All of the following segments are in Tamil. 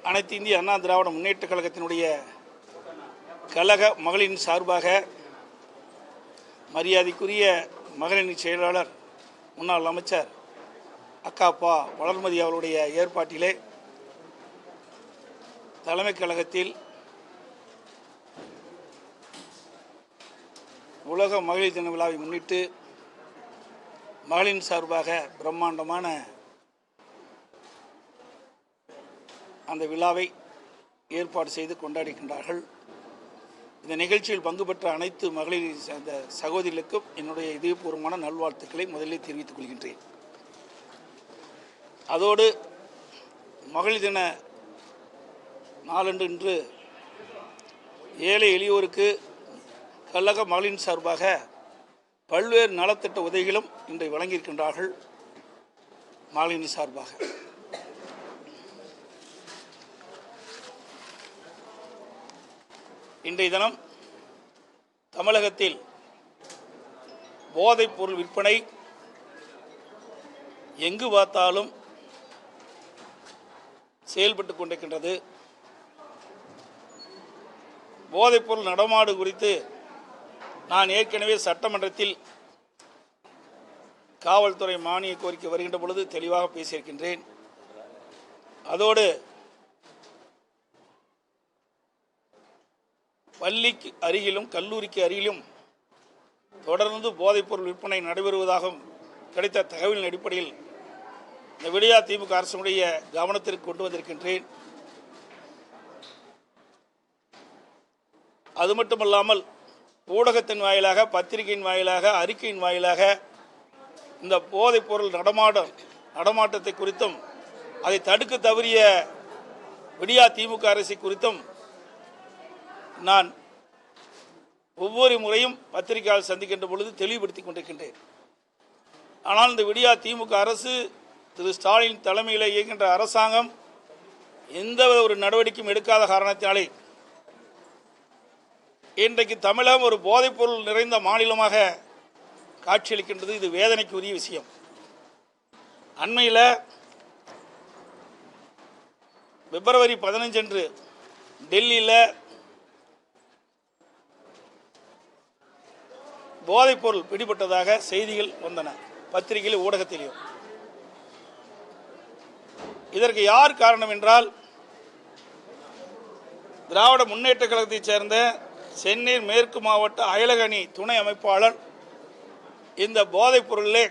அனைத்து இந்திய அண்ணா திராவிட முன்னேற்றக் கழகத்தினுடைய கழக மகளிரின் சார்பாக மரியாதைக்குரிய மகளிர் செயலாளர் முன்னாள் அமைச்சர் அக்காப்பா வளர்மதி அவருடைய ஏற்பாட்டிலே தலைமைக் கழகத்தில் உலக மகளிர் தின விழாவை முன்னிட்டு மகளிரின் சார்பாக பிரம்மாண்டமான அந்த விழாவை ஏற்பாடு செய்து கொண்டாடுகின்றார்கள். இந்த நிகழ்ச்சியில் பங்கு பெற்ற அனைத்து மகளிர் அந்த சகோதரிகளுக்கும் என்னுடைய இதயபூர்வமான நல்வாழ்த்துக்களை முதலில் தெரிவித்துக் கொள்கின்றேன். அதோடு மகளிர் தின நாளன்று இன்று ஏழை எளியோருக்கு கழக மகளிரின் சார்பாக பல்வேறு நலத்திட்ட உதவிகளும் இன்று வழங்கியிருக்கின்றார்கள். மகளிரின் சார்பாக இன்றைய தினம் தமிழகத்தில் போதைப் பொருள் விற்பனை எங்கு பார்த்தாலும் செயல்பட்டு கொண்டிருக்கின்றது. போதைப் பொருள் நடமாடு குறித்து நான் ஏற்கனவே சட்டமன்றத்தில் காவல்துறை மானிய கோரிக்கை வருகின்ற பொழுது தெளிவாக பேசியிருக்கின்றேன். அதோடு பள்ளிக்கு அருகிலும் கல்லூரிக்கு அருகிலும் தொடர்ந்து போதைப்பொருள் விற்பனை நடைபெறுவதாக கிடைத்த தகவலின் அடிப்படையில் இந்த விடியா திமுக அரசுடைய கவனத்திற்கு கொண்டு வந்திருக்கின்றேன். அது மட்டுமல்லாமல் ஊடகத்தின் வாயிலாக, பத்திரிகையின் வாயிலாக, அறிக்கையின் வாயிலாக இந்த போதைப்பொருள் நடமாட்டத்தை குறித்தும் அதை தடுக்க தவறிய விடியா திமுக அரசை குறித்தும் நான் ஒவ்வொரு முறையும் பத்திரிகையால் சந்திக்கின்ற பொழுது தெளிவுபடுத்திக் கொண்டிருக்கின்றேன். ஆனால் இந்த விடியா திமுக அரசு, திரு ஸ்டாலின் தலைமையில் இயக்கின்ற அரசாங்கம் எந்த ஒரு நடவடிக்கையும் எடுக்காத காரணத்தினாலே இன்றைக்கு தமிழகம் ஒரு போதைப்பொருள் நிறைந்த மாநிலமாக காட்சியளிக்கின்றது. இது வேதனைக்குரிய விஷயம். அண்மையில் பிப்ரவரி 15 அன்று டெல்லியில் போதைப்பொருள் பிடிபட்டதாக செய்திகள் வந்தன, பத்திரிகையில், ஊடகத்திலேயும். இதற்கு யார் காரணம் என்றால், திராவிட முன்னேற்ற கழகத்தைச் சேர்ந்த சென்னை மேற்கு மாவட்ட அயலக அணி துணை அமைப்பாளர் இந்த போதைப் பொருளிலே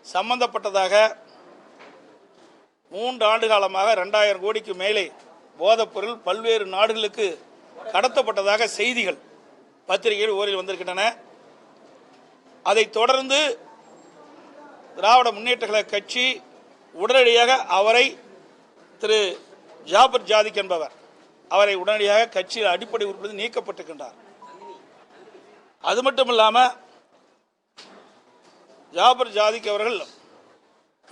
சம்பந்தப்பட்டதாக 3 ஆண்டு காலமாக 2000 கோடிக்கு மேலே போதைப் பொருள் பல்வேறு நாடுகளுக்கு கடத்தப்பட்டதாக செய்திகள் பத்திரிகைகள் ஓரில் வந்திருக்கின்றன. அதைத் தொடர்ந்து திராவிட முன்னேற்ற கழக கட்சி உடனடியாக அவரை, திரு ஜாபர் ஜாதிக் என்பவர், அவரை உடனடியாக கட்சியில் அடிப்படை உறுப்பினர் நீக்கப்பட்டிருக்கின்றார். அது மட்டுமில்லாமல் ஜாபர் ஜாதிக் அவர்கள்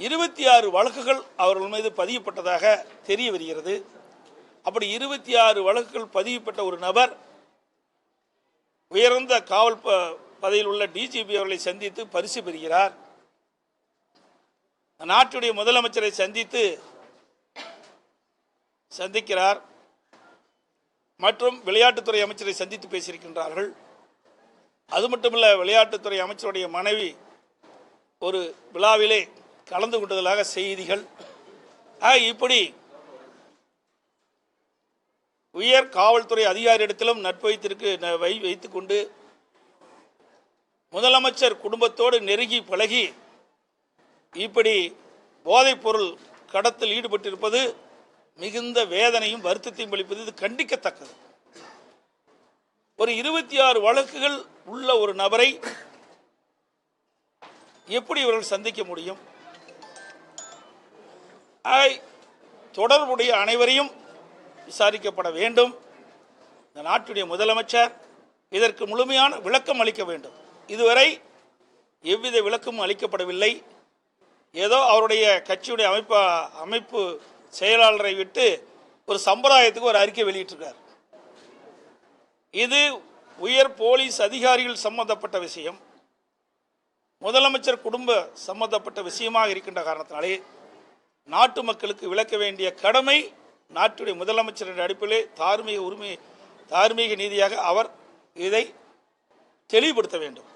26 வழக்குகள் அவர்கள் மீது பதியப்பட்டதாக தெரிய வருகிறது. அப்படி 26 வழக்குகள் பதியப்பட்ட ஒரு நபர் உயர்ந்த காவல் பதவியில் உள்ள டிஜிபி அவர்களை சந்தித்து பரிசு பெறுகிறார். நாட்டுடைய முதலமைச்சரை சந்திக்கிறார் மற்றும் விளையாட்டுத்துறை அமைச்சரை சந்தித்து பேசியிருக்கின்றார்கள். அது மட்டுமல்ல, விளையாட்டுத்துறை அமைச்சருடைய மனைவி ஒரு விழாவிலே கலந்து கொண்டதாக செய்திகள். இப்படி உயர் காவல்துறை அதிகாரியிடத்திலும் நட்பு வைத்துக் கொண்டு முதலமைச்சர் குடும்பத்தோடு நெருங்கி பழகி இப்படி போதைப் பொருள் கடத்தல் ஈடுபட்டிருப்பது மிகுந்த வேதனையும் வருத்தத்தையும் அளிப்பது. இது கண்டிக்கத்தக்கது. ஒரு 26 வழக்குகள் உள்ள ஒரு நபரை எப்படி இவர்கள் சந்திக்க முடியும்? தொடர்புடைய அனைவரையும் விசாரிக்கப்பட வேண்டும். இந்த நாட்டுடைய முதலமைச்சர் இதற்கு முழுமையான விளக்கம் அளிக்க வேண்டும். இதுவரை எவ்வித விளக்கமும் அளிக்கப்படவில்லை. ஏதோ அவருடைய கட்சியுடைய அமைப்பு செயலாளரை விட்டு ஒரு சம்பிரதாயத்துக்கு ஒரு அறிக்கை வெளியிட்டிருக்கார். இது உயர் போலீஸ் அதிகாரிகள் சம்பந்தப்பட்ட விஷயம், முதலமைச்சர் குடும்ப சம்பந்தப்பட்ட விஷயமாக இருக்கின்ற காரணத்தினாலே நாட்டு மக்களுக்கு விளக்க வேண்டிய கடமை நாட்டுடைய முதலமைச்சர் என்ற அடிப்படையிலே தார்மீக நீதியாக அவர் இதை தெளிவுபடுத்த வேண்டும்.